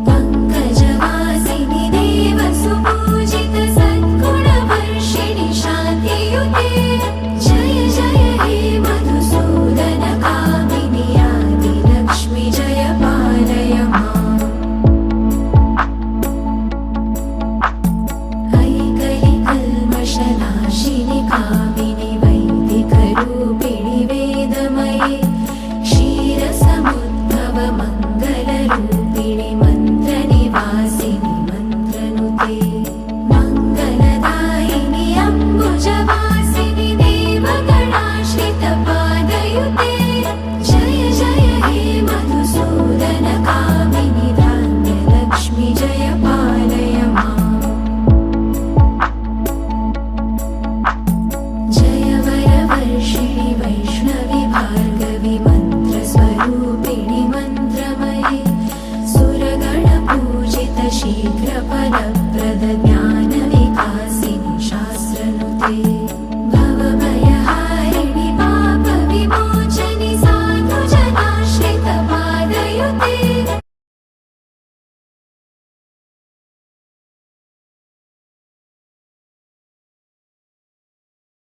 पङ्कजवासिनि देवसुपूजित सद्गुणवर्षिणि शान्तियुते जय जय हे मधुसूदन कामिनि आदिलक्ष्मि जय पालय माम् ऐकलिकल्मषनाशिनि कामिनि वैदिकरूपिणि वेदमये क्षीरसमुद्भव मङ्गलरूपिणि मन्त्रनिवासिनि मन्त्रनुते मङ्गलदायिनि अम्बुजवासिनि देवगणाश्रितपादयुते जय जय हे मधुसूदन कामिनि धान्यलक्ष्मि जय पालय माम् जय वरवर्षिणि वैष्णवि भार्गवि मन्त्रस्वरूपिणि मन्त्रमये सुरगणपूजित शीघ्रफलप्रद